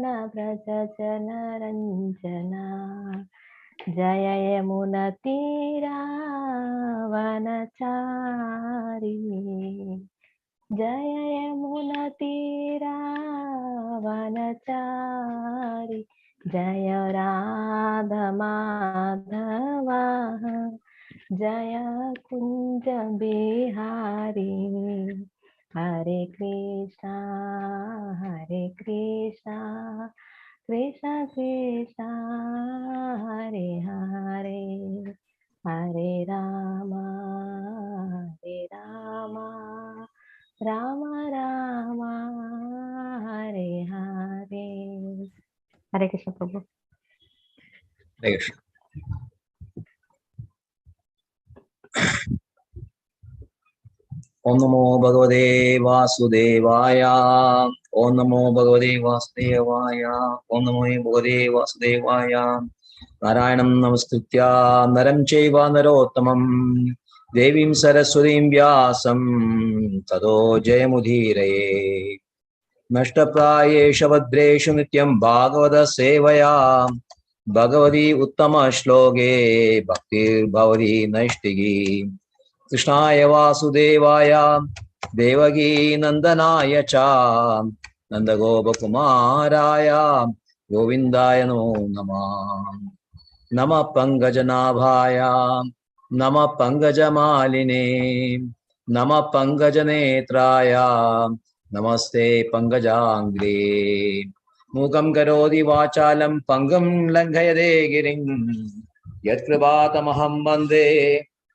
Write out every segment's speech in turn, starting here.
व्रज जनरञ्जना जय यमुनतीरावनचारिणे जय यमुनतीरावनचारि जय राधमाधवा जय कुंज बिहारी हरे कृष्णा कृष्ण कृष्ण हरे हरे हरे राम राम राम हरे हरे. हरे कृष्ण प्रभु. हरे कृष्ण. ओम नमो भगवते वासुदेवाय. ओम नमो भगवते वासुदेवाय. ओम नमो भगवते वासुदेवाय. नारायणं नमस्कृत्य नरं चैव नरोत्तमं देवीं सरस्वतीं व्यासं ततो जयमुदीरये. नष्टप्रायेषु भद्रेषु नित्यं भागवत सेवया भगवती उत्तम श्लोके भक्तिर्भवति नैष्टिकी. कृष्णाय वासुदेवाय देवकी नंदनाय च नंदगोपकुमाराय गोविंदाय नमो नमः. नमः पंकजनाभाय नमः पंकजमालिने नमः पंकजनेत्राय नमस्ते पंकजांग्रे. मूकं करोति वाचालं पंगुं लंघयते गिरिं यत्कृपातमहं वन्दे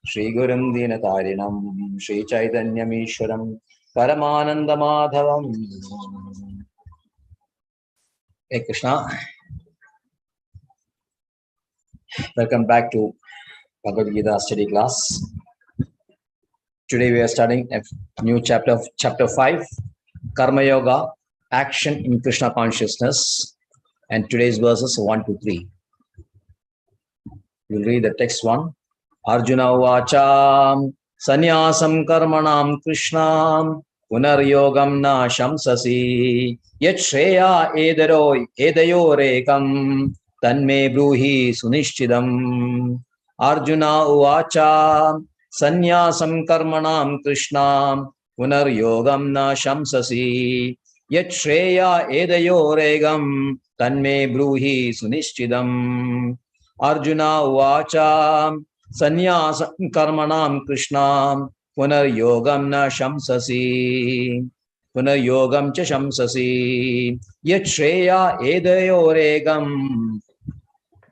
श्रीगुरुं दीनतारिणं श्रीचैतन्यमीश्वरं परमानन्दमाधवं. Hey Krishna, welcome back to Bhagavad Gita study class. Today we are starting a new chapter, chapter 5, Karma Yoga, Action in Krishna Consciousness, and today's verses 1 to 3. We'll read the text 1. Arjuna uvacha sannyasam karmanam krishnam punaryogam na shamsasi yat shreya edayorekam tanme bruhi sunishchidam. Arjuna uvacha sannyasam karmanam krishnam punaryogam na shamsasi yat shreya edayorekam tanme bruhi sunishchidam. Arjuna uvacha sannyasam karmanam krishnam punaryogam na shamsasi punaryogam cha shamsasi yat shreya edayoregam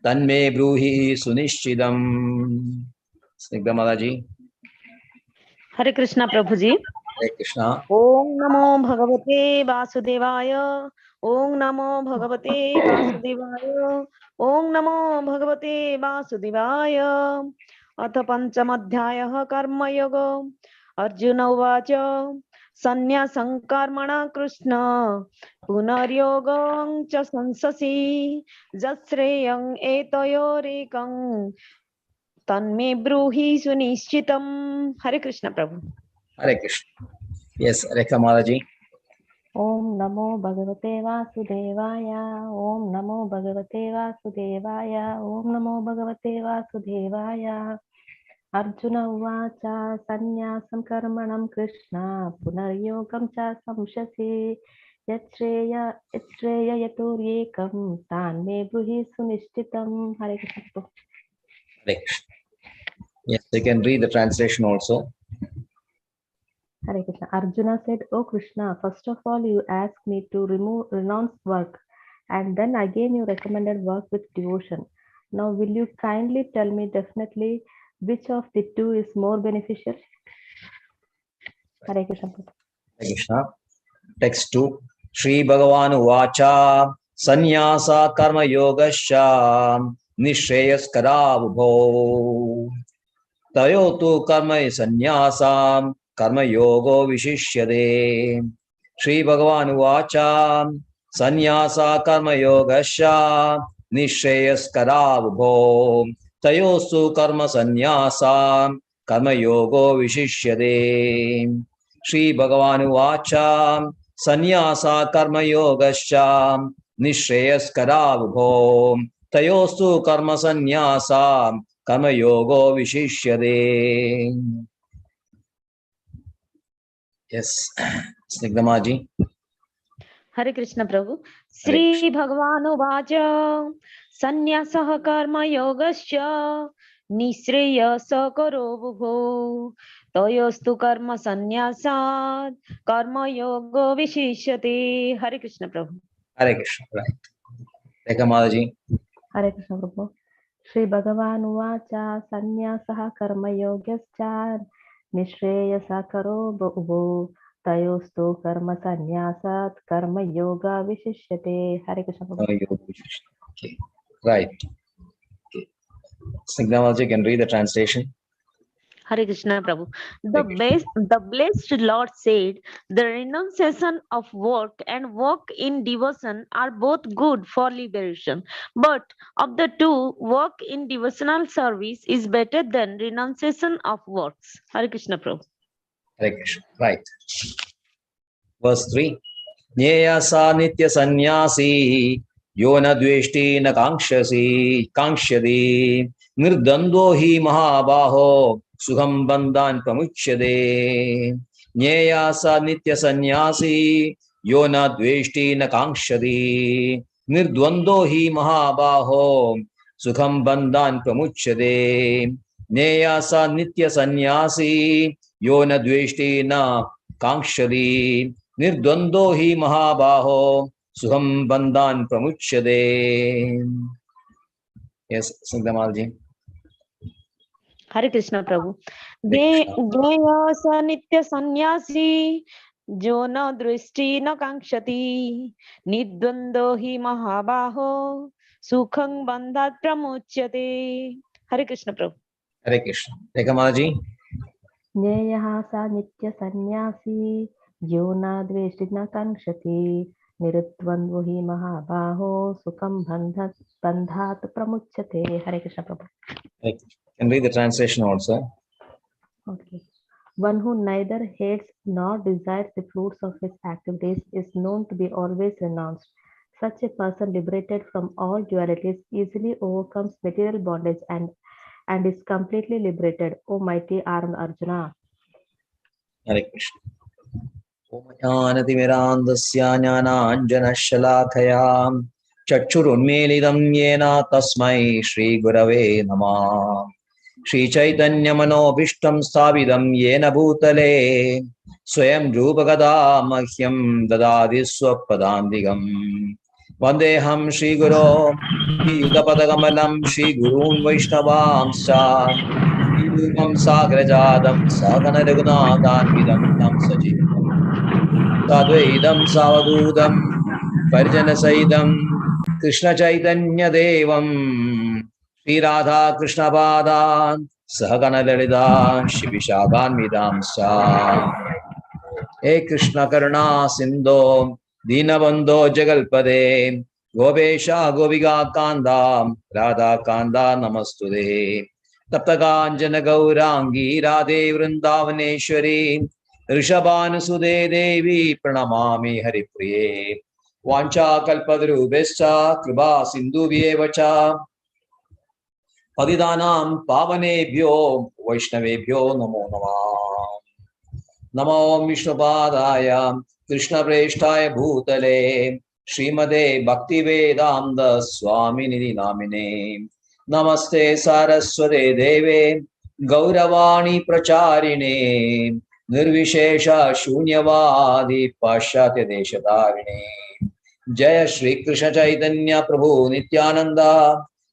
tanme bruhi sunishchidam. Snigdha Mataji. हरे कृष्णा प्रभु जी. हरे कृष्णा. ओम नमो भगवते वासुदेवाय. ओम नमो भगवते वासुदेवाय. ओम नमो भगवते वासुदेवाय. अथ पंचमोऽध्यायः कर्मयोग. अर्जुन उवाच संन्यासं कर्मणा कृष्ण पुनर्योगं च संससि यच्छ्रेयं एतयोरेकं तन्मे ब्रूहि सुनिश्चितम्. हरे कृष्ण प्रभु. Hare Krishna. Yes, Rekha Mataji. ओम नमो भगवते वासुदेवाय. ओम नमो भगवते वासुदेवाय. ओम नमो भगवते वासुदेवाय. अर्जुन उवाच संन्यासं कर्मणं कृष्ण पुनर्योगं च संशसि यच्छ्रेययतोर्येकं तान्मे ब्रूहि सुनिश्चितं. हरे Krishna. Hare Krishna. Yes, they can read the translation also. Hare Krishna. Arjuna said, "O Krishna, first of all you asked me to renounce work, and then again you recommended work with devotion. Now will you kindly tell me definitely which of the two is more beneficial?" Hare Krishna. Hare Krishna. Text 2. Shri Bhagavan Uvacha Sannyasa Karma Yogascha Nishreyaskara Ubho Tayotu Karma Sannyasam Karma Yogo Vishishyade. Shri Bhagavan Uvacha Sannyasa Karma Yogascha Nishreyaskara Ubho Tayosu Karma Sannyasam Karma Yogo Vishishyade. Shri Bhagavan Uvacha Sannyasa Karma Yogascha निःश्रेयस्करा विभो तयोस्तु कर्म संन्यासा कर्मयोगो विशिष्यते. Yes, Snigdhamaji. हरे कृष्ण प्रभु. Hare Krishna. Shri भगवानुवाच संन्यासः कर्मयोगश्च निःश्रेयसकरो बुभो तयोस्तु कर्म संन्यासात् कर्मयोगो विशिष्यते. हरे कृष्ण प्रभु. Hare Krishna. Right. Ekamaji. Hare Krishna Prabhu. Shri Bhagavan Uvacha Sannyasah Karma Yogyascha Nishreyasa Karo Bhuvo Tayostu Karma Sannyasat Karma Yoga Vishishyate. Hare Krishna Prabhu. Okay. Right. Okay. Snigdhamaji can read the translation. Hare Krishna Prabhu. Hare Krishna. The blessed Lord said, the renunciation of work and work in devotion are both good for liberation. But of the two, work in devotional service is better than renunciation of works. Hare Krishna Prabhu. Hare Krishna. Right. Verse 3. Nyeya sa nitya sannyasi yo na dveshti na kankshadi nirdando hi mahabaho sukham bandhan pramuchyade. Nyeya sa nitya sannyasi yo na dveshti na kankshadi nirdvando hi mahabaho sukham bandhan pramuchyade. Nyeya sa nitya sannyasi yo na dveshti na kankshadi निर्द्वंदो ही महाबाहो सुखम बंधान प्रमुच्यते. Yes, Snigdhamal ji. Hare Krishna Prabhu. Hare Krishna. Jnaya sa nitya sannyasi jo na drishti na kankshati nidvando hi mahabaho sukhang bandhat pramuchyate. Hare Krishna Prabhu. Hare Krishna. Ekamaji ji. Nyeyaha sa nitya sannyasi Yona dveshtina kankshati Nirutvanvo hi mahabaho Sukham bandhat pramuchyate. Hare Krishna Prabhu. Can read the translation also. Okay. One who neither hates nor desires the fruits of his activities is known to be always renounced. Such a person, liberated from all dualities, easily overcomes material bondage and is completely liberated. O mighty armed Arjuna. Hare Krishna. ओमज्ञानतिमिरान्धस्य ज्ञानाञ्जनशलाखयां चक्षुरुन्मीलितं येन तस्मै श्रीगुरवे नमः. श्रीचैतन्यमनोभीष्टं स्थापितं येन भूतले स्वयं रूपकदा मह्यं ददाति स्वपदान्तिकम्. वन्देऽहं श्रीगुरो युगपदकमलं श्रीगुरून् वैष्णवांश्च श्रीरूपं साग्रजातं सहगणरघुनाथान्वितं तं सजीवम् साद्वैतं सावधूतं परिजनसहितं कृष्णचैतन्यदेवं श्रीराधा कृष्णपादान् सहगणललिता शिविशाखान्वितांश्च. हे कृष्ण करुणा सिन्धो दीनबन्धो जगल्पदे गोपेश गोपिका कान्दा राधा कान्दा नमस्तुते. तप्तकाञ्चन गौरांगी राधे वृन्दावनेश्वरी ऋषभानुसुते देवी प्रणमामि हरिप्रिये. वाञ्छाकल्पतरुभ्यश्च कृपा सिन्धुभ्येव च पतितानां पावनेभ्यो वैष्णवेभ्यो नमो नमः. नमो विष्णुपादाय कृष्णप्रेष्ठाय भूतले श्रीमते भक्तिवेदान्त स्वामिनिधि नामिने. नमस्ते सारस्वते देवे गौरवाणी प्रचारिणे निर्विशेष शून्यवादी पाश्चात्य देशधारिणे. जय श्री कृष्ण चैतन्य प्रभु नित्यानंद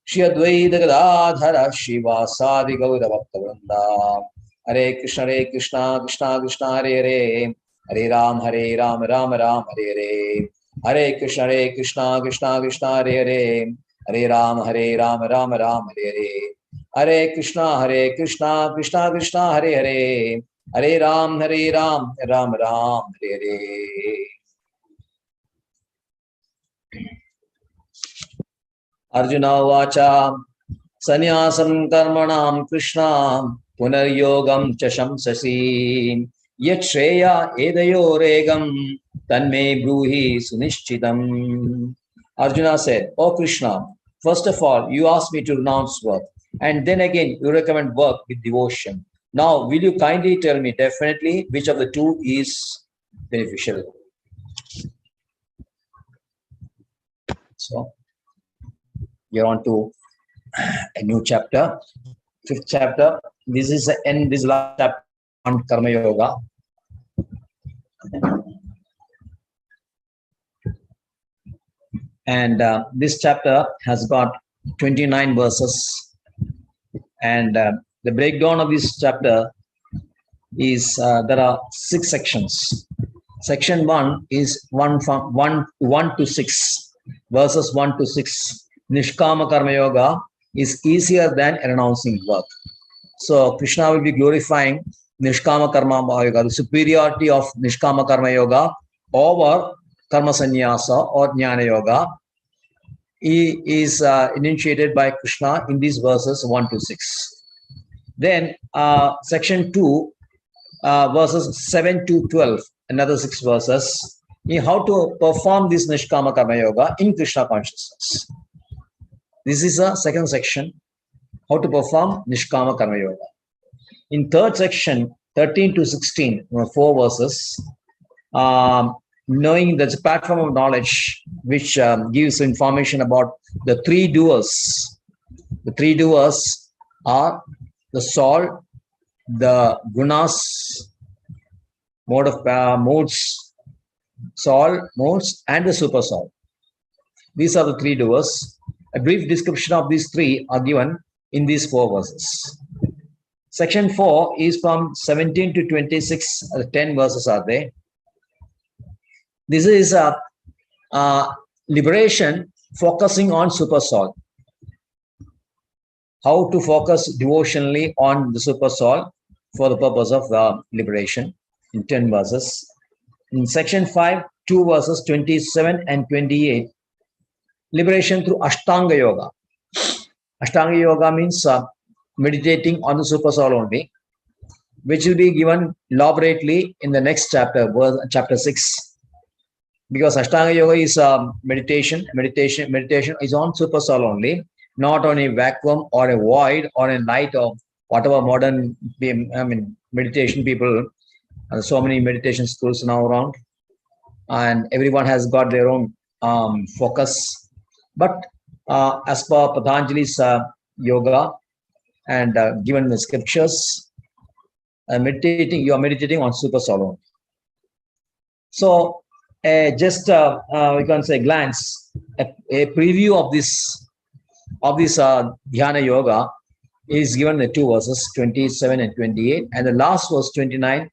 श्री अद्वैत गदाधर श्रीवासादि गौर भक्तवृंद. हरे कृष्ण कृष्ण कृष्ण हरे हरे हरे राम राम राम हरे हरे. हरे कृष्ण कृष्ण कृष्ण हरे हरे हरे राम राम राम हरे हरे. हरे कृष्ण कृष्ण कृष्ण हरे हरे हरे राम राम राम हरे हरे. अर्जुन उवाच संन्यासं कर्मणां कृष्ण पुनर्योगं च शंससि यत् श्रेया एतयोरेकं तन्मे ब्रूहि सुनिश्चितम्. Arjuna said, "Oh Krishna, first of all, you asked me to renounce work, and then again you recommend work with devotion. Now, will you kindly tell me definitely which of the two is beneficial?" So, you're on to a new chapter, fifth chapter. This is the end, this last chapter on Karma Yoga. And this chapter has got 29 verses. And the breakdown of this chapter is there are 6 sections. Section 1 is 1 to 6, verses 1 to 6. Nishkama Karma Yoga is easier than renouncing work. So Krishna will be glorifying Nishkama Karma Yoga, the superiority of Nishkama Karma Yoga over Karma Sannyasa or Jnana Yoga. He is initiated by Krishna in these verses 1 to 6. Then section 2, verses 7 to 12, another 6 verses, how to perform this Nishkama Karma Yoga in Krishna consciousness. This is a second section, how to perform Nishkama Karma Yoga. In third section, 13 to 16, 4 verses, knowing that's a platform of knowledge which gives information about the 3 doers. The 3 doers are the soul, the gunas, modes, soul, modes, and the super soul. These are the 3 doers. A brief description of these 3 are given in these 4 verses. Section 4 is from 17 to 26, 10 verses are there. This is liberation focusing on super soul. How to focus devotionally on the super soul for the purpose of liberation in 10 verses. In section 5, 2 verses 27 and 28, liberation through Ashtanga Yoga. Ashtanga Yoga means meditating on the super soul only, which will be given elaborately in the next chapter, chapter 6. Because Ashtanga Yoga is meditation. Meditation is on super soul only, not on a vacuum or a void or a light or whatever modern meditation people. So many meditation schools now around, and everyone has got their own focus. But as per Patanjali's yoga and given the scriptures, you are meditating on super soul only. So just we can say glance, a preview of this dhyana yoga is given in the 2 verses 27 and 28, and the last verse 29,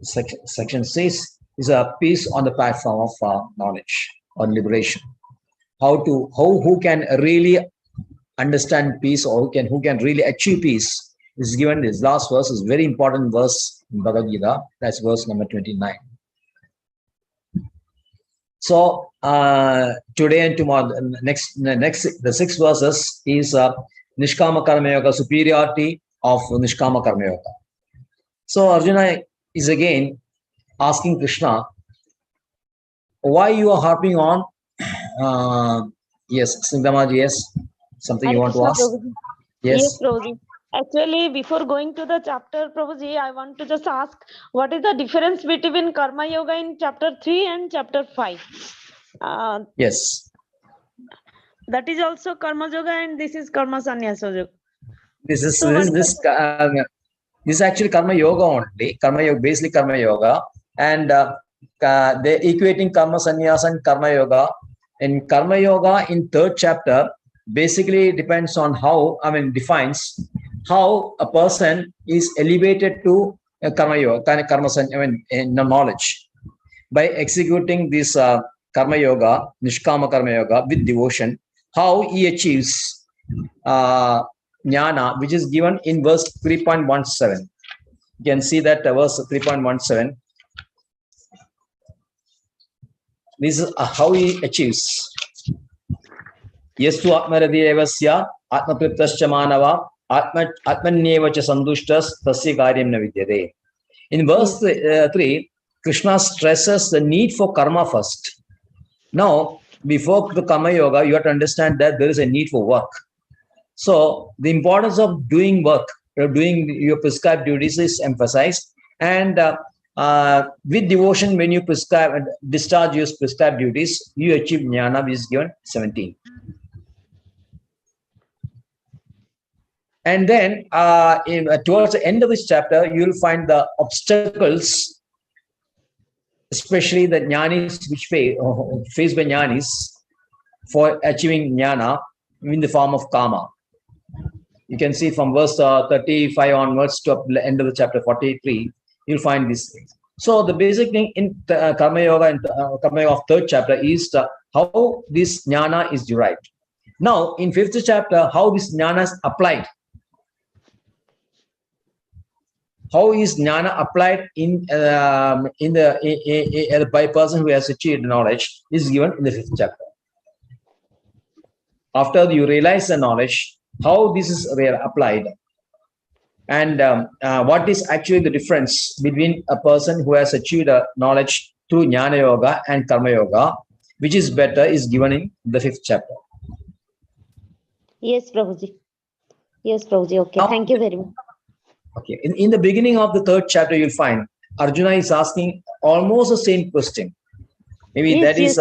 section 6, is a piece on the platform of knowledge or liberation. Who can really understand peace, or who can really achieve peace, is given. This last verse is very important verse in Bhagavad Gita. That's verse number 29. So today and tomorrow, the 6 verses is Nishkama Karma Yoga, superiority of Nishkama Karma Yoga. So Arjuna is again asking Krishna, why you are harping on? Yes, Sindhamaji, yes, something you want to ask? Yes, Prabhuji. Actually, before going to the chapter, Prabhuji, I want to just ask, what is the difference between Karma Yoga in chapter 3 and chapter 5? Yes. That is also Karma Yoga, and this is Karma Sannyasa Yoga. This is actually Karma Yoga only. Karma Yoga, basically Karma Yoga, and they're equating Karma Sannyasa and Karma Yoga. In Karma Yoga, in 3rd chapter, basically depends on defines how a person is elevated to Karma Yoga, knowledge, by executing this Karma Yoga, Nishkama Karma Yoga with devotion. How he achieves Jnana, which is given in verse 3.17. You can see that verse 3.17. This is how he achieves. Yestu atmaradhyevasya atmapriptascha manava atmanyevacha sandushtas tasya karyam na vidyate. In verse 3, Krishna stresses the need for karma first. Now, before the Karma Yoga, you have to understand that there is a need for work. So the importance of doing work, doing your prescribed duties is emphasized. And with devotion, when you prescribe and discharge your prescribed duties, you achieve jnana, which is given 17. And then towards the end of this chapter, you will find the obstacles, especially the jnanis which faced by jnanis for achieving jnana in the form of karma. You can see from verse 35 onwards to the end of the chapter 43, you'll find these things. So the basic thing in Karma Yoga and Karma Yoga of third chapter is how this jnana is derived. Now, in fifth chapter, how this jnana is applied. How is jnana applied by a person who has achieved knowledge is given in the fifth chapter. After you realize the knowledge, how this is applied, and what is actually the difference between a person who has achieved a knowledge through Jnana Yoga and Karma Yoga, which is better, is given in the fifth chapter. Yes, Prabhuji. Yes, Prabhuji. Okay, now, thank you very much. Okay, in the beginning of the third chapter, you'll find Arjuna is asking almost the same question. Maybe yes, that is,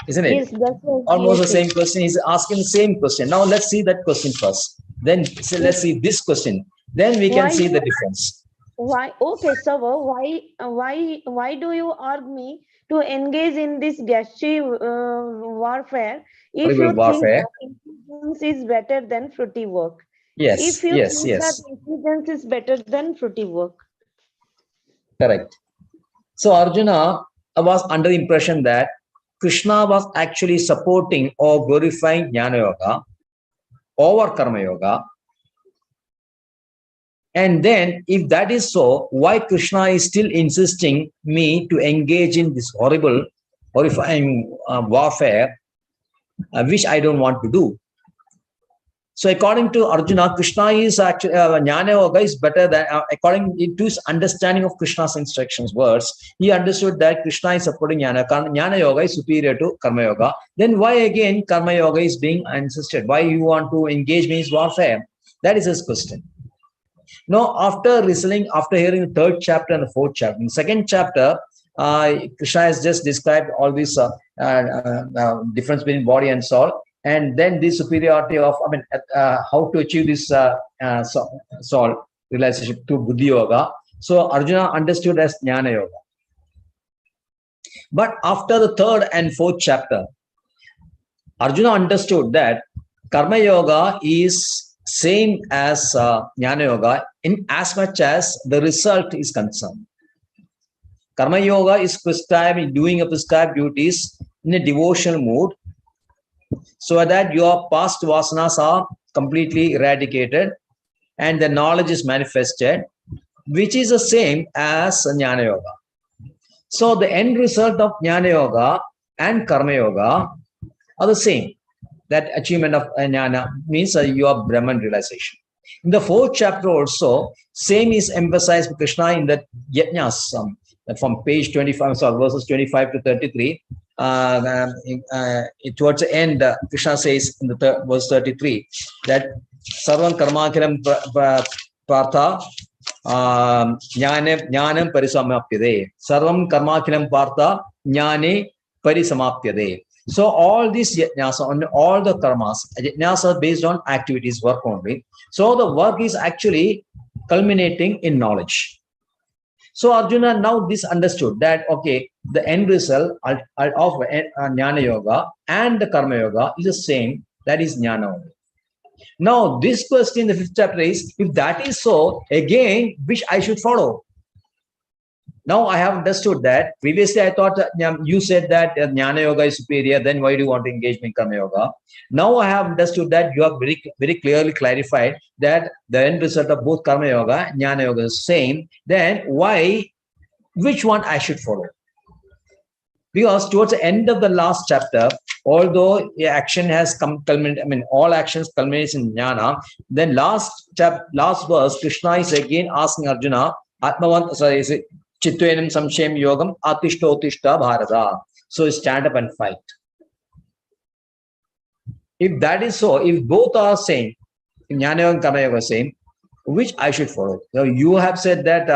isn't it? Yes, that's almost the same question. He's asking the same question. Now let's see that question first. Then let's see this question. Then we can see the difference. Why? Okay, so why do you urge me to engage in this gaseous warfare if you think that intelligence is better than fruity work? Yes, if you yes, think yes. that intelligence is better than fruity work. Correct. So Arjuna was under the impression that Krishna was actually supporting or glorifying Jnana Yoga over Karma Yoga. And then, if that is so, why Krishna is still insisting me to engage in this horrible, horrifying warfare, which I don't want to do? So, according to Arjuna, Krishna is actually Jnana Yoga is better than according to his understanding of Krishna's instructions, words. He understood that Krishna is supporting Jnana Yoga is superior to Karma Yoga. Then why again Karma Yoga is being insisted? Why you want to engage me in warfare? That is his question. Now, after hearing the third chapter and the fourth chapter, in the second chapter, Krishna has just described all this difference between body and soul. And then the superiority of, how to achieve this soul realization through Buddhi Yoga. So Arjuna understood as Jnana Yoga. But after the third and fourth chapter, Arjuna understood that Karma Yoga is same as Jnana Yoga in as much as the result is concerned. Karma Yoga is prescribed, doing a prescribed duties in a devotional mood, so that your past vasanas are completely eradicated and the knowledge is manifested, which is the same as Jnana Yoga. So the end result of Jnana Yoga and Karma Yoga are the same. That achievement of Jnana means your Brahman realization. In the fourth chapter also, same is emphasized by Krishna in the Yajnas from page 25, verses 25 to 33. Towards the end, Krishna says in the verse 33 that Sarvam Karmakhiram Partha Jnanam Parisamapyade. Sarvam Karmakhiram Partha Jnane Parisamapyade. So all these yajnas, all the karmas, yajnas are based on activities, work only. So the work is actually culminating in knowledge. So Arjuna now this understood that, okay, the end result of Jnana Yoga and the Karma Yoga is the same, that is Jnana only. Now this question in the fifth chapter is, if that is so, again, which I should follow? Now I have understood that. Previously I thought you said that Jnana Yoga is superior, then why do you want to engage in Karma Yoga? Now I have understood that you have very, very clearly clarified that the end result of both Karma Yoga and Jnana Yoga is the same. Then which one I should follow? Because towards the end of the last chapter, although action has culminated, all actions culminate in Jnana, then last verse, Krishna is again asking Arjuna, Chitvenam Samshem Yogam Atishta Utishta Bharata. So stand up and fight. If that is so, if both are same, if Jnana Yoga and Karma Yoga are same, which I should follow? So you have said that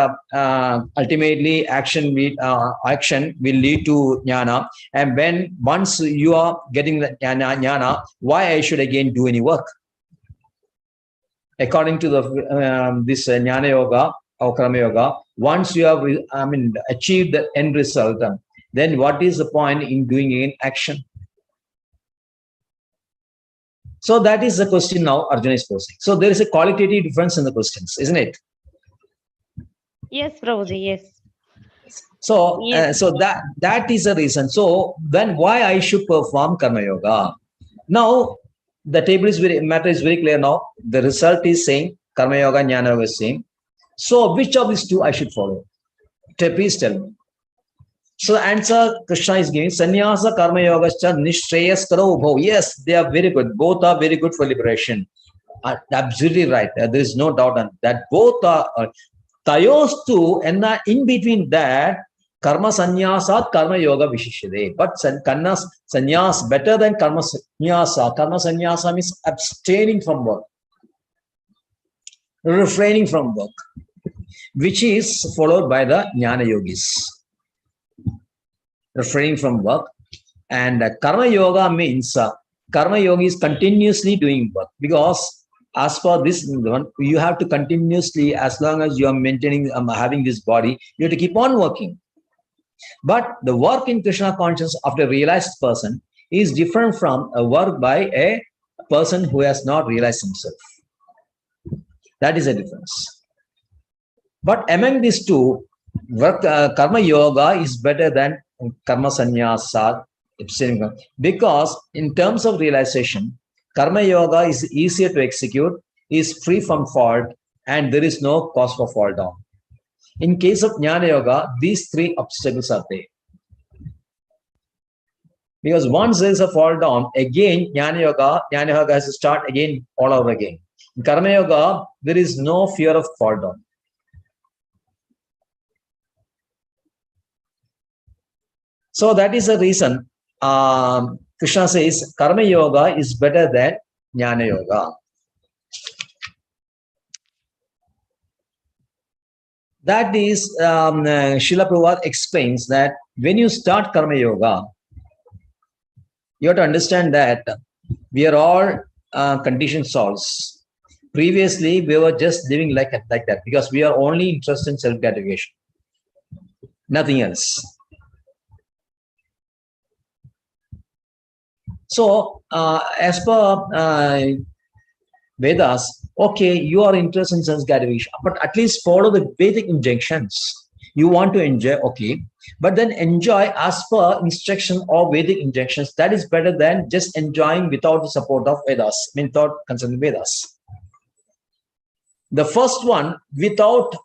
ultimately action will lead to jnana, and when once you are getting the jnana, why I should again do any work? According to the this jnana yoga or karma yoga, once you have achieved the end result, then what is the point in doing an action? So that is the question now Arjuna is posing. So there is a qualitative difference in the questions, isn't it? Yes, Prabhuji, yes. So, Yes. so that is the reason. So then, why I should perform karma yoga? Now, the table is matter is very clear. Now, the result is saying karma yoga, jnana yoga is same. So, which of these two I should follow? Please tell me. So, the answer Krishna is giving: Sannyasa, karma yoga, nishreyas karo ubho. Yes, they are very good. Both are very good for liberation. Absolutely right. There is no doubt on that. Both are. Tayostu, and in between that, karma sannyasat karma yoga vishishyade. But karma sannyas better than karma sannyasa. Karma sannyasa means abstaining from work, refraining from work, which is followed by the jnana yogis. Refraining from work. And karma yoga means karma yogi is continuously doing work, because as for this one, you have to continuously, as long as you are maintaining, having this body, you have to keep on working. But the work in Krishna consciousness of the realized person is different from a work by a person who has not realized himself. That is a difference. But among these two, work, karma yoga is better than karma sannyasa, because in terms of realization, karma yoga is easier to execute, is free from fault, and there is no cause for fall down. In case of jnana yoga, these three obstacles are there. Because once there is a fall down, again jnana yoga has to start again all over again. In karma yoga, there is no fear of fall down. So that is the reason Krishna says karma yoga is better than jnana yoga. That is, Srila Prabhupada explains that when you start karma yoga, you have to understand that we are all conditioned souls. Previously, we were just living like that, because we are only interested in self-gratification, nothing else. So, as per Vedas, okay, you are interested in sense gratification, but at least follow the Vedic injunctions. You want to enjoy, okay, but then enjoy as per instruction of Vedic injunctions. That is better than just enjoying without the support of Vedas, without consulting Vedas. The first one, without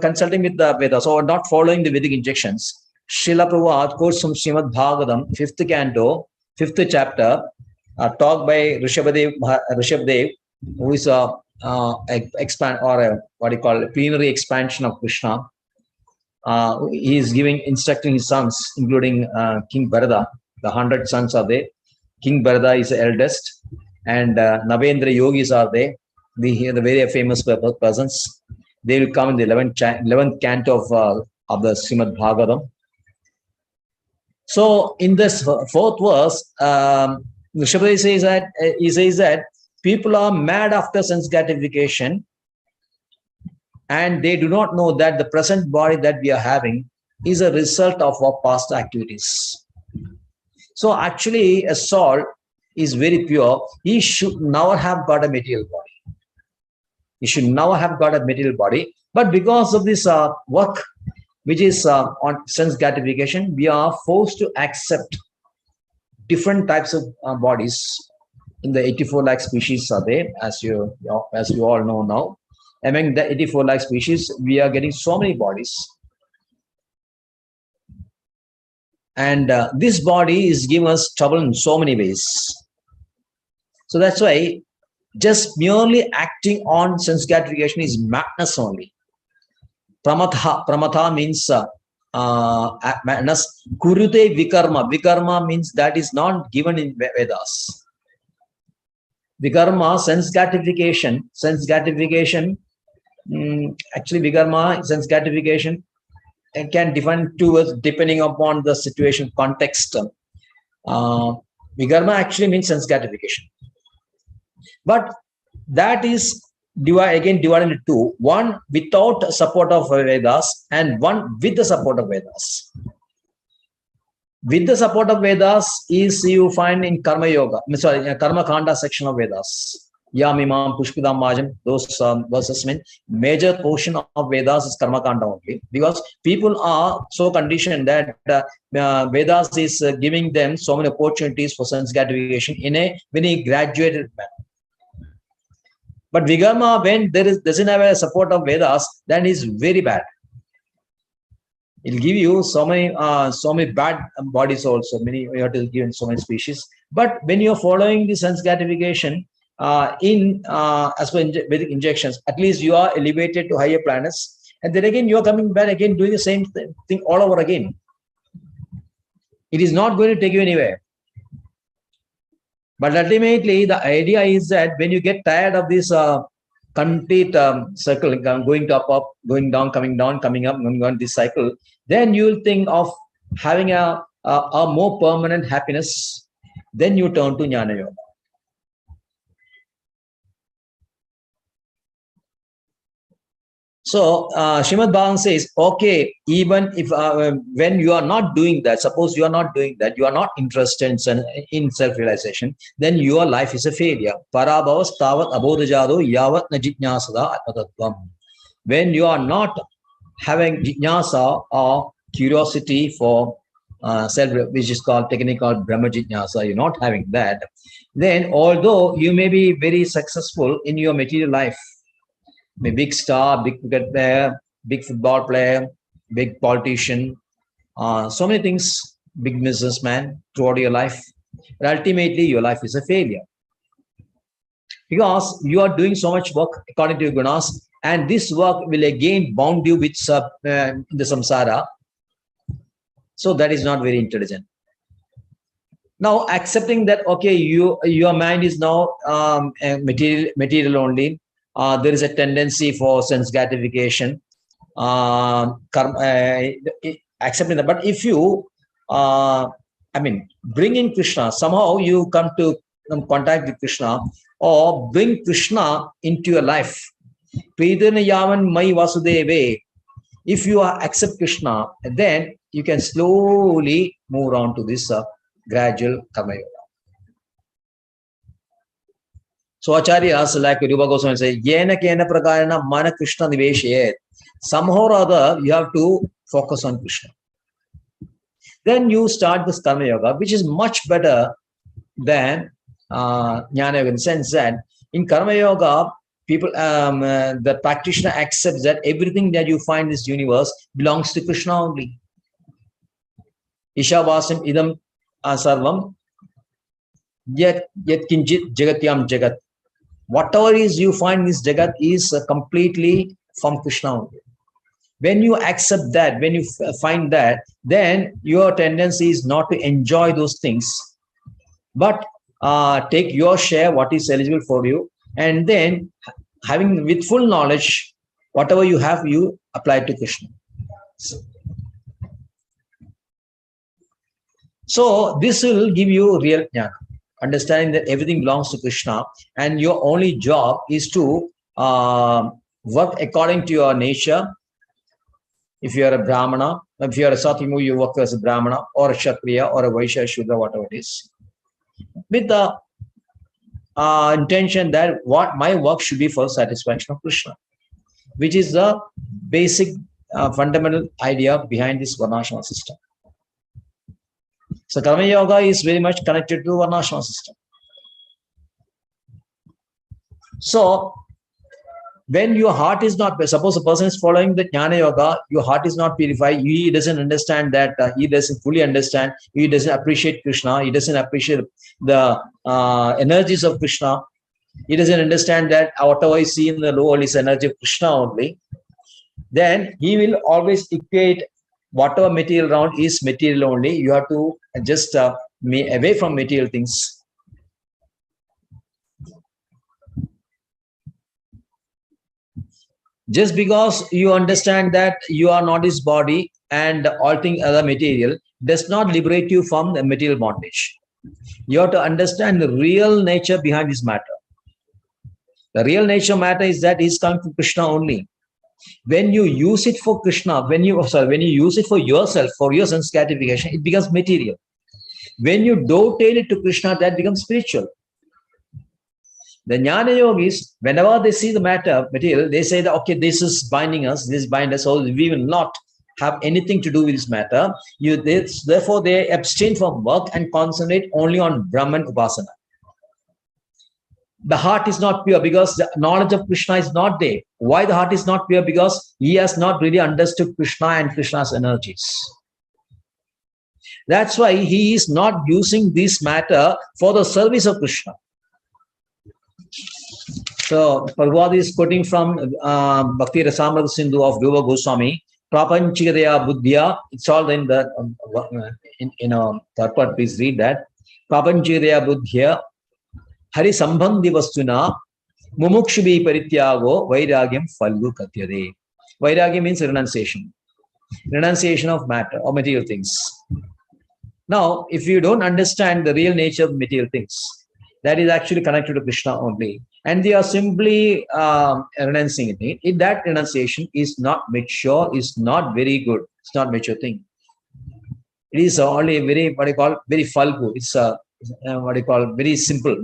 consulting with the Vedas or not following the Vedic injunctions, Srila Prabhupada quotes from Srimad Bhagavatam, 5th canto, 5th chapter, talk by Rishabdev, who is a plenary expansion of Krishna. He is instructing his sons, including King Bharata. The 100 sons are there. King Bharata is the eldest, and Navendra yogis are there. The very famous persons. They will come in the 11th canto of the Srimad Bhagavatam. So in this fourth verse, Rishabdev says that he says that people are mad after sense gratification, and they do not know that the present body that we are having is a result of our past activities. So actually, a soul is very pure. He should never have got a material body. He should never have got a material body. But because of this work, which is on sense gratification, we are forced to accept different types of bodies. In the 84 lakh species are there, as you all know now. Among the 84 lakh species, we are getting so many bodies. And this body is giving us trouble in so many ways. So that's why just merely acting on sense gratification is madness only. Pramatha means madness. Kurute vikarma. Vikarma means that is not given in Vedas. Vikarma, sense gratification. Actually, Vikarma, sense gratification, it can define two words depending upon the situation, context. Vikarma actually means sense gratification. But that is divided into two. One without support of Vedas and one with the support of Vedas. With the support of Vedas is you find in Karma Yoga, Karma Kanda section of Vedas. Yam Imam Pushpidam Majam, those verses mean major portion of Vedas is Karma Kanda only, because people are so conditioned that Vedas is giving them so many opportunities for sense gratification in a very graduated manner. But Vikarma, when doesn't have a support of Vedas, then is very bad. It'll give you so many bad bodies also. You have to give so many species. But when you're following the sense gratification as per Vedic injections, at least you are elevated to higher planets, and then again you are coming back again doing the same thing all over again. It is not going to take you anywhere. But ultimately, the idea is that when you get tired of this complete circle, going up, going down, coming up, going on this cycle, then you will think of having a more permanent happiness. Then you turn to Jnana Yoga. So Srimad Bhagavatam says, okay, even if when you are not doing that, suppose you are not doing that, you are not interested in self-realization, then your life is a failure. Parabhavas tavat abodhajado yavat na jijñāsada atmatattvam. When you are not having jijñāsa or curiosity for self, which is called technically called Brahma Jijñāsa, you're not having that, then although you may be very successful in your material life, a big star, big cricket player, big football player, big politician, so many things, big businessman throughout your life, but ultimately your life is a failure. Because you are doing so much work according to your gunas, and this work will again bound you with the samsara. So that is not very intelligent. Now accepting that, okay, your mind is now material only. There is a tendency for sense gratification, accepting that. But if you, bring in Krishna, somehow you come to contact with Krishna, or bring Krishna into your life. Pridana yavan mai vasudeve. If you accept Krishna, then you can slowly move on to this gradual karma yoga. So Acharyas like Rupa Goswami say, Yena kena prakarana mana Krishna niveshayet. Somehow or other, you have to focus on Krishna. Then you start this karma yoga, which is much better than jnana yoga, in the sense that in karma yoga, people, the practitioner accepts that everything that you find in this universe belongs to Krishna only. Ishavasam idam sarvam yet kinjit jagatyam jagat. Whatever is you find in this jagat is completely from Krishna only. When you accept that, when you find that, then your tendency is not to enjoy those things, but take your share, what is eligible for you, and then having with full knowledge, whatever you have, you apply to Krishna. So this will give you real jnana, understanding that everything belongs to Krishna, and your only job is to work according to your nature. If you are a Brahmana, if you are a Satyamu, you work as a Brahmana, or a Kshatriya, or a Vaishya, Shudra, whatever it is, with the intention that what my work should be for satisfaction of Krishna, which is the basic fundamental idea behind this Varnashrama system. So Karma Yoga is very much connected to Varnashrama system. So when your heart is not, suppose a person is following the Jnana Yoga, your heart is not purified, he doesn't understand that, he doesn't fully understand, he doesn't appreciate Krishna, he doesn't appreciate the energies of Krishna, he doesn't understand that whatever I see in the lower is energy of Krishna only, then he will always equate whatever material around is material only. You have to just away from material things. Just because you understand that you are not his body and altering other material does not liberate you from the material bondage. You have to understand the real nature behind this matter. The real nature matter is that he's coming from Krishna only. When you use it for Krishna, when you use it for yourself, for your sense gratification, it becomes material. When you dovetail it to Krishna, that becomes spiritual. The Jnana Yogis, whenever they see the matter, material, they say that, okay, this is binding us, this binds us, so we will not have anything to do with this matter. Therefore, they abstain from work and concentrate only on Brahman Upasana. The heart is not pure because the knowledge of Krishna is not there. Why the heart is not pure? Because he has not really understood Krishna and Krishna's energies. That's why he is not using this matter for the service of Krishna. So, Prabhupada is quoting from Bhakti Rasamrita Sindhu of Rupa Goswami, Prapanchikadaya Buddhya. It's all in the third part. Please read that. Prapanchikadaya Buddhya Hari Sambandhi Vastuna Mumukshubi Parityago Vairagyam Falgu Katyade. Vairagya means renunciation. Renunciation of matter or material things. Now, if you don't understand the real nature of material things, that is actually connected to Krishna only. And they are simply renouncing it. That renunciation is not mature, is not very good. It's not mature thing. It is only a very, what you call, very falgu. It's what you call, very simple.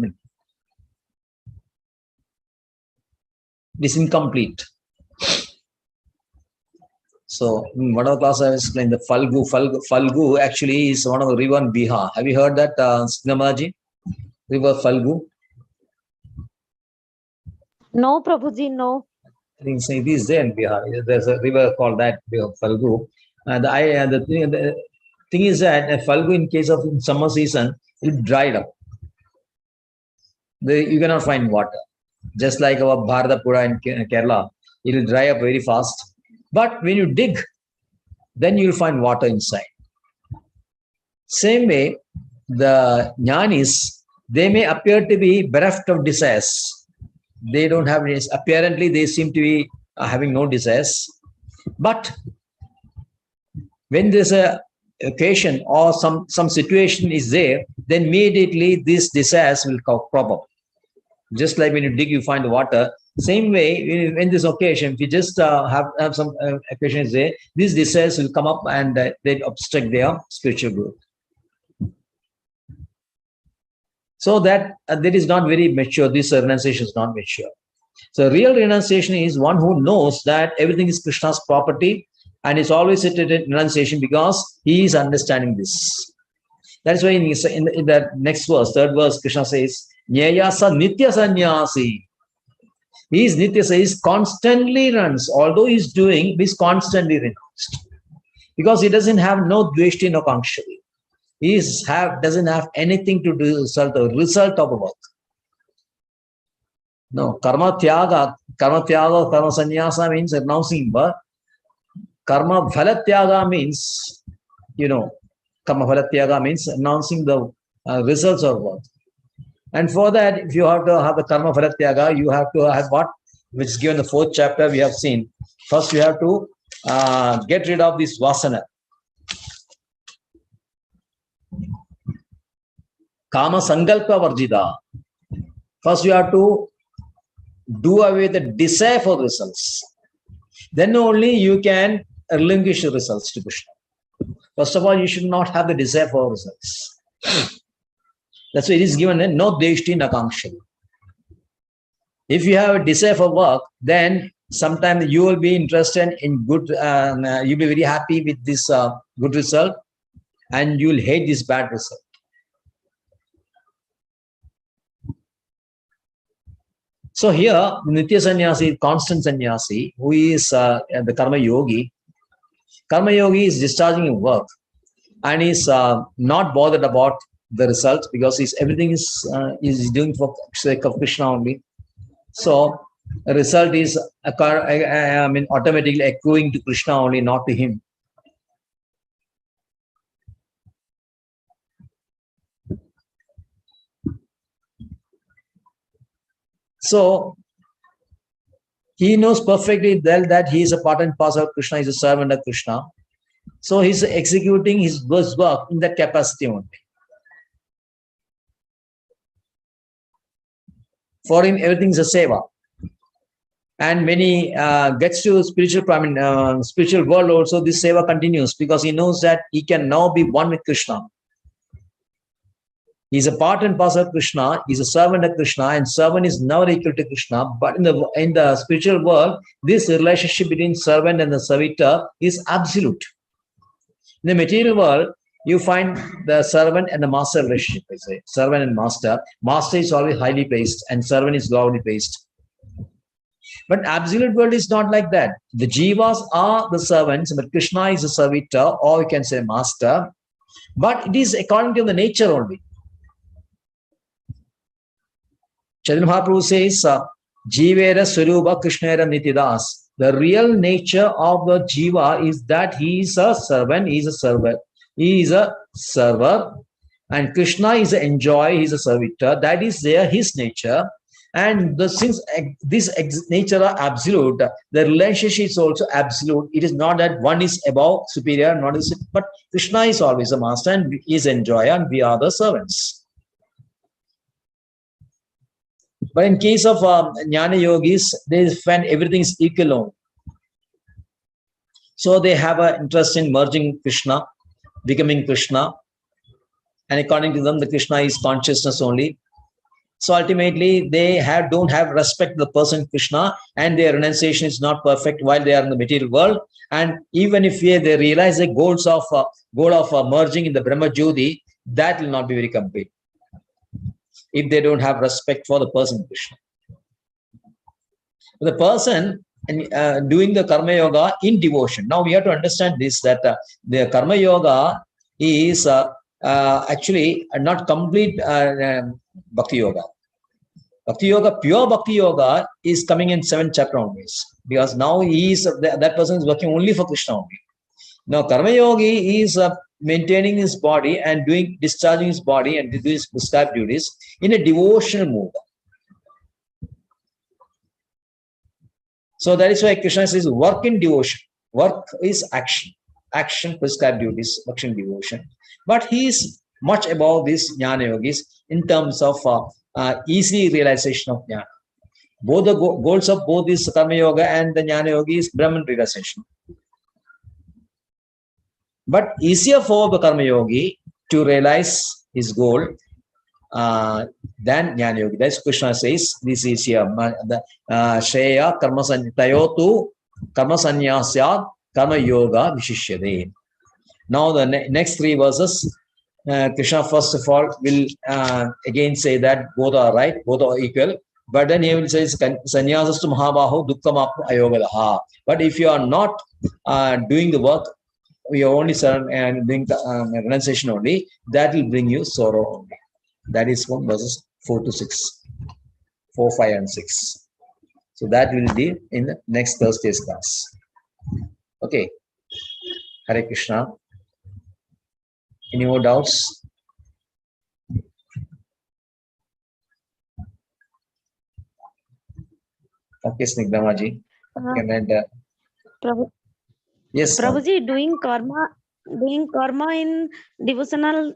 It is incomplete. So, one of the class I explained, the Falgu actually is one of the river in Bihar. Have you heard that, Siddhamaji? River Falgu? No, Prabhuji, no. I think it is there in Bihar. There's a river called that Falgu. And the thing is that Falgu, in case of summer season, it dried up. You cannot find water. Just like our Bharatapura in Kerala, it will dry up very fast. But when you dig, then you'll find water inside. Same way, the jnanis, they may appear to be bereft of desires. They don't have any, apparently they seem to be having no desires. But when there's a occasion or some situation is there, then immediately these desires will crop up. Just like when you dig, you find water. Same way, when this occasion, if you just have some occasions there, these desires will come up and they obstruct their spiritual growth. So that is not very mature. This renunciation is not mature. So real renunciation is one who knows that everything is Krishna's property and is always at renunciation because he is understanding this. That's why in the next verse, third verse, Krishna says, Nyayasa Nitya Sannyasi. He is Nitya, he is constantly runs. Although he is doing, he is constantly renounced. Because he doesn't have no dveshti, no kankshari. He doesn't have anything to do with the result of the work. No, karma tyaga, karma sannyasa means renouncing, but karma phala tyaga means, karma phala tyaga means announcing the results of work. And for that, if you have to have the karma phala tyaga, you have to have what? Which is given in the fourth chapter, we have seen. First, you have to get rid of this vasana. Kama sankalpa varjita. First, you have to do away the desire for results. Then only you can relinquish the results to Krishna. First of all, you should not have the desire for results. That's why it is given no deshti nakankshari. If you have a desire for work, then sometimes you will be interested in good, you'll be very happy with this good result, and you'll hate this bad result. So here, Nitya Sannyasi, constant Sannyasi, who is the Karma Yogi. Karma Yogi is discharging his work and is not bothered about the result because everything is doing for sake of Krishna only. So the result is automatically accruing to Krishna only, not to him. So He knows perfectly well that he is a part and parcel of Krishna, he is a servant of Krishna. So he's executing his work in that capacity only. For him, everything is a seva. And when he gets to spiritual world also, this seva continues because he knows that he can now be one with Krishna. He's a part and parcel of Krishna. He's a servant of Krishna, and servant is never equal to Krishna. But in the spiritual world, this relationship between servant and the servitor is absolute. In the material world, you find the servant and the master relationship. I say servant and master. Master is always highly placed, and servant is lowly placed. But absolute world is not like that. The jivas are the servants, but Krishna is a servitor, or you can say master. But it is according to the nature only. Chaitanya Mahaprabhu says, Jivera Swarupa Krishnera Nitidas. The real nature of the jiva is that he is a servant, he is a server. He is a server, and Krishna is an enjoyer, he is a servitor. That is his nature. And since this nature are absolute, the relationship is also absolute. It is not that one is above, superior, but Krishna is always a master and he is enjoyer, and we are the servants. But in case of Jnana Yogis, they find everything is equal only. So they have an interest in merging Krishna, becoming Krishna. And according to them, the Krishna is consciousness only. So ultimately, they don't have respect to the person Krishna, and their renunciation is not perfect while they are in the material world. And even if they realize the goal of merging in the Brahma Jyoti, that will not be very complete if they don't have respect for the person Krishna. The person doing the Karma Yoga in devotion. Now we have to understand this, that the Karma Yoga is actually not complete Bhakti Yoga. Bhakti Yoga, pure Bhakti Yoga is coming in 7th chapter onwards, because now that person is working only for Krishna only. Now Karma Yogi is maintaining his body and discharging his body and doing his prescribed duties in a devotional mood. So that is why Krishna says work in devotion. Work is action. Action, prescribed duties, action, devotion. But he is much above these Jnana Yogis in terms of easy realization of Jnana. Both the goals of both this Karma Yoga and the Jnana Yogi is Brahman realization. But easier for the Karma Yogi to realize his goal than Jnana Yogi. That's Krishna says, this is here. Shreya karma tayotu karma sannyasya karma yoga vishishyade. Now the next 3 verses, Krishna first of all will again say that both are right, both are equal. But then he will say, sannyasas to mahabaho dukkam ayogadaha. But if you are not doing the work, we are only doing the renunciation only, that will bring you sorrow only. That is from verses 4 to 6. 4, 5, and 6. So that will be in the next Thursday's class. Okay. Hare Krishna. Any more doubts? Okay, Snigdhamaji. Yes. Prabhuji, doing karma in devotional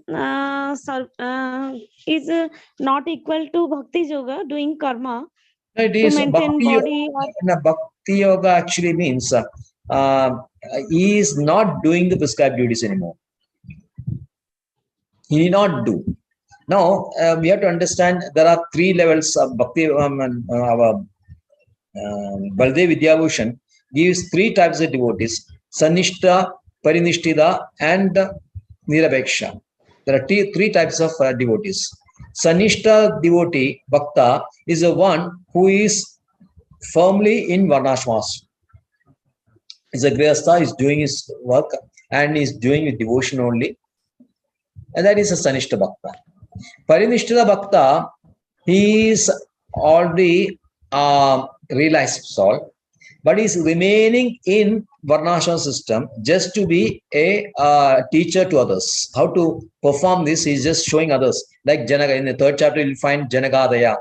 is not equal to bhakti yoga. Doing karma it is to maintain bhakti body. Bhakti yoga actually means he is not doing the prescribed duties anymore. He need not do. Now we have to understand there are 3 levels of bhakti. Our Baldev Vidyabhushan gives 3 types of devotees: Sanishta, Parinishtida, and Nirabeksha. There are 3 types of devotees. Sanishta devotee, Bhakta, is the one who is firmly in Varnashmas. Is a Grihastha, is doing his work and is doing with devotion only. And that is a Sanishta Bhakta. Parinishtita Bhakta, he is already realized soul, but is remaining in Varnashram system just to be a teacher to others. How to perform this, he is just showing others. Like Janaka, in the 3rd chapter, you will find Janagadaya.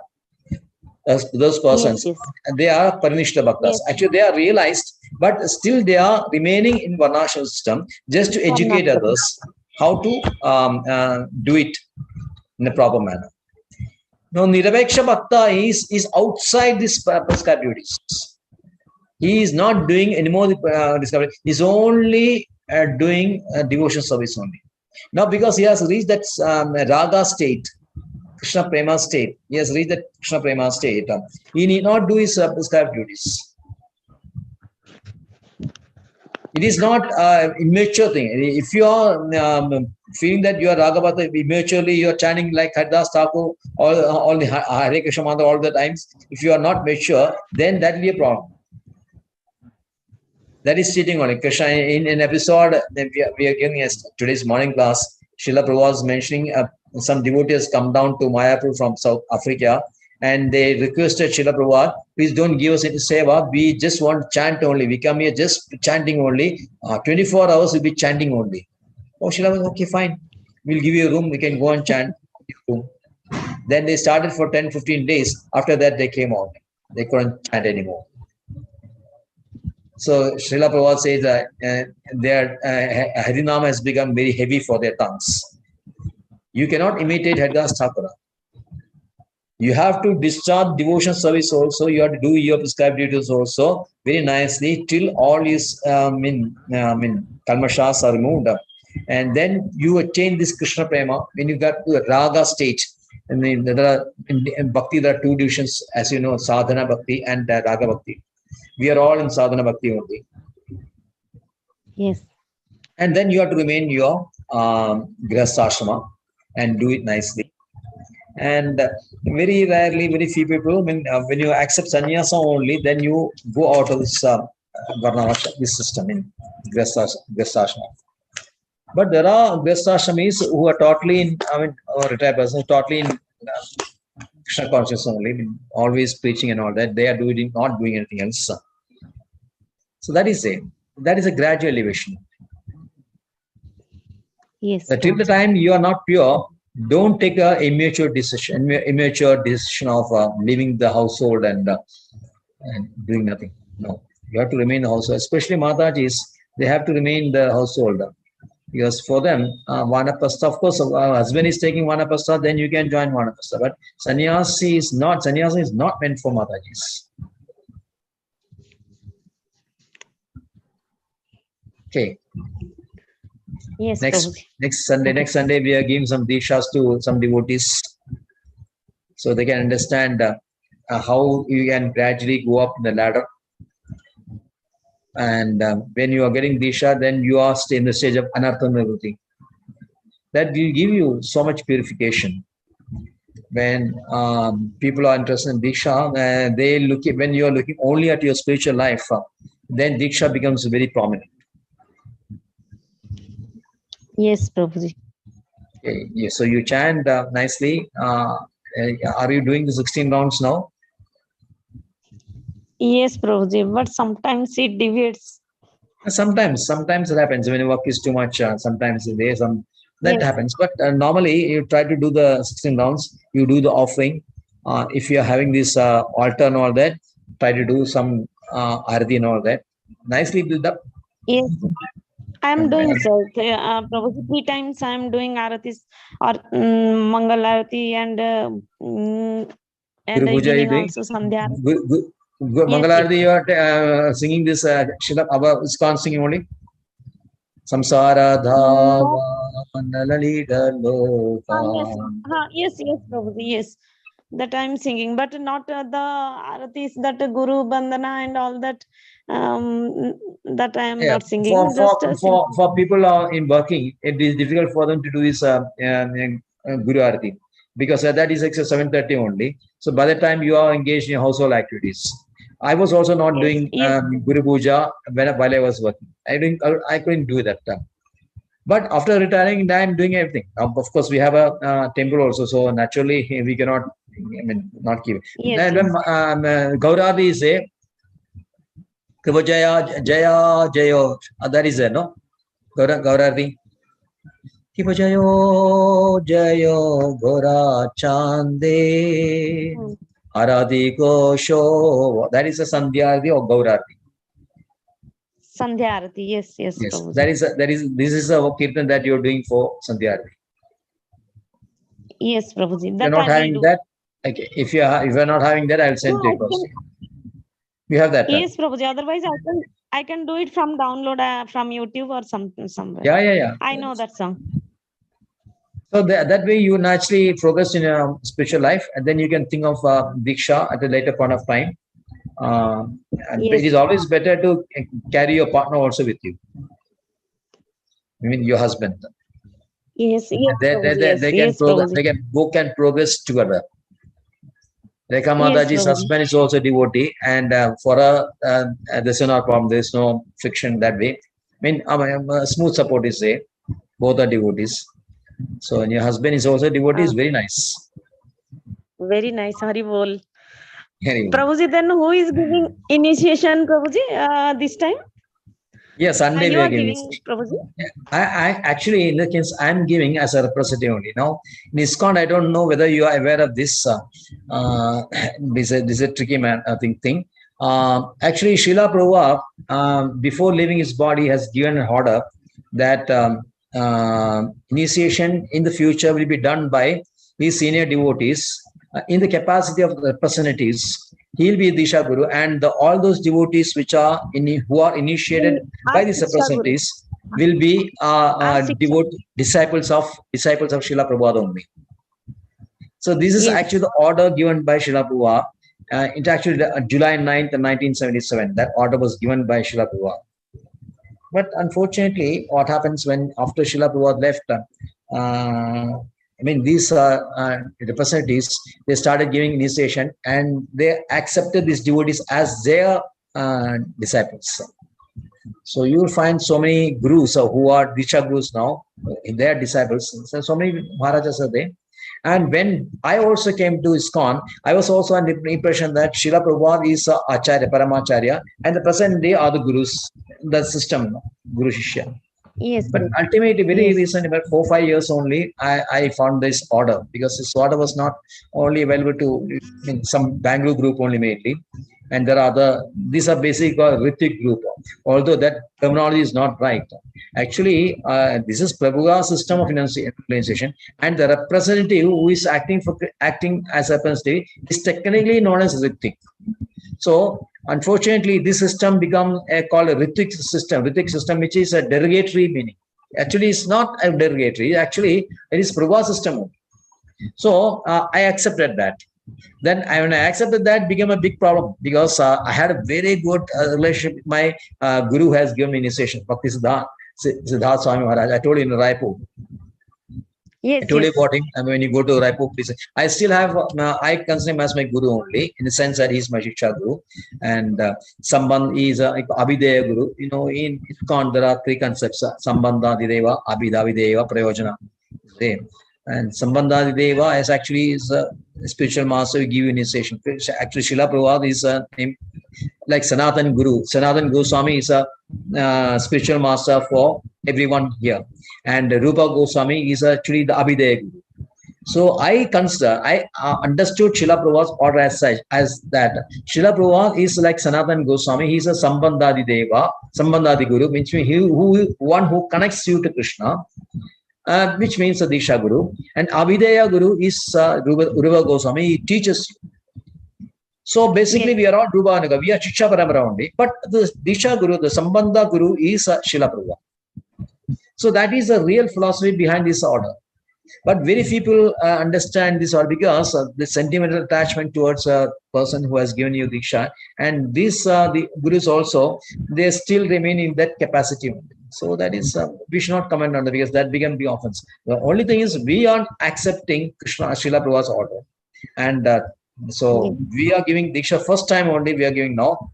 those persons, Yes. they are Parinishta Bhaktas. Yes. Actually, they are realized, but still they are remaining in Varnashram system just to educate Varnashram. others how to do it in a proper manner. Now, Niraveksha Bhakta is outside this prescribed duties. He is not doing any more discovery. He's only doing devotion service only. Now, because he has reached that Raga state, Krishna Prema state, he has reached that Krishna Prema state, he need not do his prescribed duties. It is not immature thing. If you are feeling that you are Raghavata immaturely, you are chanting like Haridas Thakur, all the Hare Krishna mantra all the times. If you are not mature, then that will be a problem. That is cheating only. Krishna, in an episode that we are giving us today's morning class, Srila Prabhupada was mentioning some devotees come down to Mayapur from South Africa and they requested Srila Prabhupada, please don't give us any seva. We just want to chant only. We come here just chanting only. 24 hours we'll be chanting only. Oh, Srila was okay, fine. We'll give you a room. We can go and chant. Then they started for 10-15 days. After that, they came out. They couldn't chant anymore. So Srila Prabhupada says that their Harinama has become very heavy for their tongues. You cannot imitate Haridas Thakur. You have to discharge devotion service also. You have to do your prescribed duties also very nicely till all is kalmashas are removed. And then you attain this Krishna Prema when you got to a Raga state. And then in Bhakti, there are two divisions, as you know, Sadhana Bhakti and Raga Bhakti. We are all in Sadhana Bhakti only. Yes. And then you have to remain your Grihasthashrama and do it nicely. And very rarely, very few people, when you accept sannyasa only, then you go out of this this system in Grihasthashrama. But there are Grihasthashramis who are totally in, retired persons, totally in Krishna consciousness only, always preaching and all that. They are not doing anything else. So that is a gradual elevation. Yes. Till the time you are not pure, don't take a immature decision of leaving the household and doing nothing. No, you have to remain in the household. Especially Matajis, they have to remain in the household. Because for them, Vanapasta, of course, husband is taking Vanapasta, then you can join Vanapasta. But sannyasa is not meant for Matajis. Okay. Yes. Next Sunday, we are giving some dikshas to some devotees, so they can understand how you can gradually go up the ladder. And when you are getting diksha, then you are in the stage of anartha nivrutti. That will give you so much purification. When people are interested in diksha, when you are looking only at your spiritual life, then diksha becomes very prominent. Yes, Prabhuji. Okay. Yeah, so you chant nicely. Are you doing the 16 rounds now? Yes, Prabhuji, but sometimes it deviates. Sometimes it happens when work is too much. Sometimes there's some that happens. But normally you try to do the 16 rounds. You do the offering. If you are having this altar and all that, try to do some arati and all that. Nicely build up. Yes, I am doing so. Probably 3 times I am doing aratis or Mangal Arati and evening also Sandhya. Mangal Arati, you are singing this Shilap Abba ISKCON singing only. Samsara Dhava Nalalita Loka. Yes, Prabhuji, yes. That I am singing, but not the aratis that Guru Bandana and all that. That I am not singing. For people in working, it is difficult for them to do this Guru Arati because that is like 7:30 only. So by the time you are engaged in household activities, I was also not doing Guru Puja while I was working. I couldn't do that. But after retiring, I am doing everything. Of course, we have a temple also, so naturally we cannot. Not keep. Then Gauradi is a Jaya Jayo. That is there, no? Gauradi. Kipa Jayo Jayo Gora Chande. Arati Kosho. That is a Sandhyarati or Gaurarati. Sandhya Arati. Yes, yes, Yes, Prabhuji. this is a kirtan that you're doing for Sandhyarati. Yes, Prabhuji. If you're That not I will having do. that, okay. If you're not having that, I'll No, send it I across to can, you. You have that. yes, Prabhuji. Otherwise, I can do it from download from YouTube or somewhere. Yeah. I know that song. So that way you naturally progress in your spiritual life, and then you can think of Diksha at a later point of time. And it Yes, is always better to carry your partner also with you. I mean, your husband. yes, yes, Prabhuji. Yes, yes, Prabhuji. They can both can progress together. Rekha Yes, Mataji's Prabhuji. husband is also devotee, and for her, there's no problem. There's no friction that way. I mean, smooth support is there. Both are devotees. So, and your husband is also devotee. Is very nice. Very nice. Hari bol. Very good. Prabhuji, then who is giving initiation, Prabhuji, this time? Yeah, Sunday we You are are giving. giving, Prabhuji? I actually, in the case, I'm giving as a representative only. Now, in ISKCON, I don't know whether you are aware of this. This is a tricky thing. Actually, Srila Prabhupada, before leaving his body, has given an order that initiation in the future will be done by his senior devotees in the capacity of representatives. He'll be Disha Guru, and all those devotees who are initiated by these representatives will be disciples of Srila Prabhupada only. So this is actually the order given by Srila Prabhupada. It actually July 9th, 1977. That order was given by Srila Prabhupada. But unfortunately, what happens when after Srila Prabhupada left? I mean, these representatives, they started giving initiation and they accepted these devotees as their disciples. So you will find so many gurus who are Diksha gurus now, their disciples. So many Maharajas are there. And when I also came to ISKCON, I was also under the impression that Srila Prabhupada is Acharya, Paramacharya, and the present day are the gurus, the system, Guru Shishya. Yes. But ultimately, very recently, about 4-5 years only, I found this order, because this order was not only available to some Bangalore group only mainly, and there are these are basically called Ritik group, although that terminology is not right. Actually, this is Prabhu's system of implementation, and the representative who is acting as a representative is technically known as Ritik. So, unfortunately, this system become called a Ritik system, which is a derogatory meaning. Actually, it's not a derogatory. Actually, it is Prabhu's system. So, I accepted that. Then when I accepted that, became a big problem, because I had a very good relationship with my guru who has given me initiation, Bhakti Siddhartha Swami Maharaja. I told you in Raipur. Yes, I told you about him. And when you go to Raipur, please. I still have, I consider him as my guru only, in the sense that he's my Shiksha guru. And Sambandh is Abhideya guru. You know, in ISKCON, there are 3 concepts: Sambandha Adideva, Abhidavideva, Prayojana. And Sambandha Adideva is actually a spiritual master who give you initiation. Actually, Srila Prabhupada is a name like Sanatan Guru. Sanatan Goswami is a spiritual master for everyone here. And Rupa Goswami is actually the Abhideya Guru. So I understood Srila Prabhupada's order as such, as that Srila Prabhupada is like Sanatan Goswami. He is a Sambandhadi Deva, Sambandhadi Guru, which means one who connects you to Krishna, which means a Disha Guru. And Abhideya Guru is Rupa Goswami. He teaches you. So basically, we are all Rupa Anaga. We are Shiksha Paramara only. But the Disha Guru, the Sambandha Guru, is Srila Prabhupada. So that is the real philosophy behind this order. But very few people understand this order, because the sentimental attachment towards a person who has given you Diksha. And these the Gurus also, they still remain in that capacity. So that is, we should not comment on that, because that began to be offense. The only thing is, we are accepting Krishna Srila Prabhupada's order. And so we are giving Diksha first time only, we are giving now.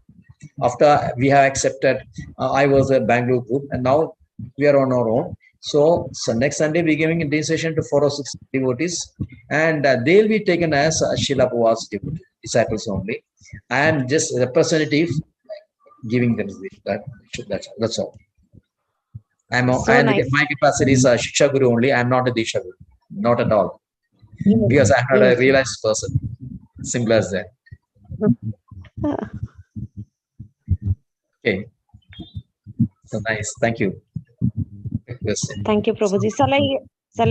After we have accepted, I was a Bangalore group, and now we are on our own. So next Sunday we're giving initiation to 406 devotees, and they'll be taken as Srila Prabhupada's disciples only. I am just representative giving them that's all. My capacity is Shiksha Guru only. I'm not a Disha Guru, not at all, because I'm not a realized person. Simple as that. Okay. So nice. Thank you. Good question. Thank you, Prabhuji. Shall I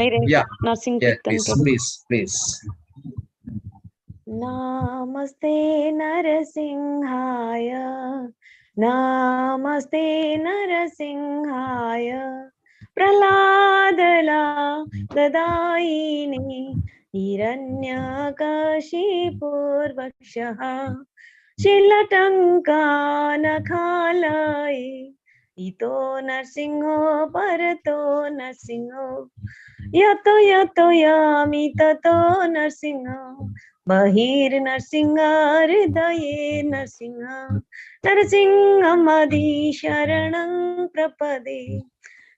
read Yeah. Nursing Yeah. Kirtan, Please. Prabhu? Please. Namaste Narasimhaya, Namaste Narasimhaya, Praladala Dadaini, Hiranyakashipurvakshaha, Shilatanka Nakhalai, Ito Narsinho Parato Narsinho, Yato Yato Yami Tato Narsinho, Bahir Narsinha Hridaye Narsinha, Narsinhamadi Sharanam Prapade,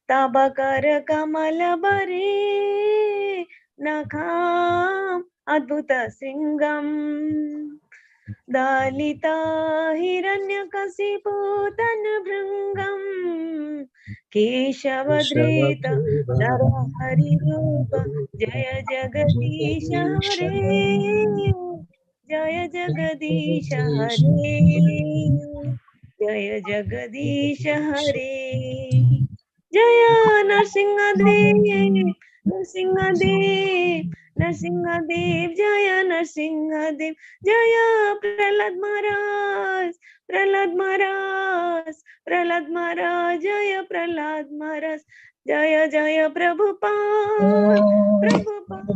Tabakar Kamalabare, Nakham Adbhuta Singam, Dalita Hiranyakasipu Tanabhrangam, Keshavadrita Narahari Rupa, Jaya Jagadisha Hare, Jaya Jagadisha Hare, Jaya Jagadisha Hare, Jaya Narsingadev, Narsingadev, Narsingadev, Jaya Narsingadev, Jaya Prahlad Maharaj, Prahlad Maharaj, Prahlad Maharaj, Jaya Prahlad Maharaj, Jaya Jaya Prabhupada, Prabhupada,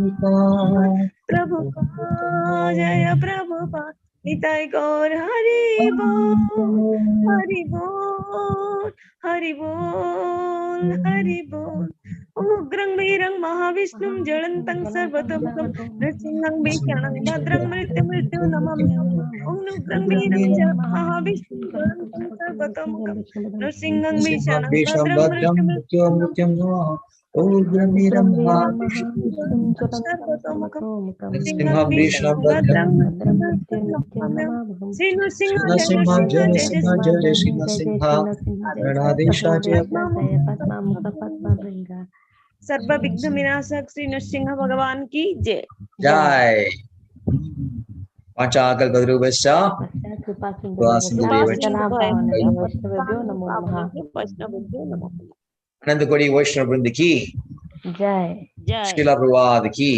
Prabhupada, Jaya Prabhupada, Nitai Gaur Hari Bol, Hari Bol, Hari Bol, Hari Bol. Ugrang Birang Mahavishnum Jalantang Sarvatamukam Nrsinghang Bhishyanang Bhadrang Mrityu Namamyam Ugrang Birang Mahavishnum Jalantang Sarvatamukam Nrsinghang Bhishyanang Bhadrang Mrityu Namamyam Ugram Veeram Mahavishnum Mahavishnu Sarvatamukam Jalantam Nrsinghang Bhishyanang Bhadrang Mrityu Namamyam Sri Nrsinga Jai Nrsinga Jai Jai सर्व विघ्न विनाशक श्री नरसिंह भगवान की जय। Jai. Panchakalpadrubhascha. Anandakoti Vaishnava Vrinda ki. Jai. Srila Prabhupada ki.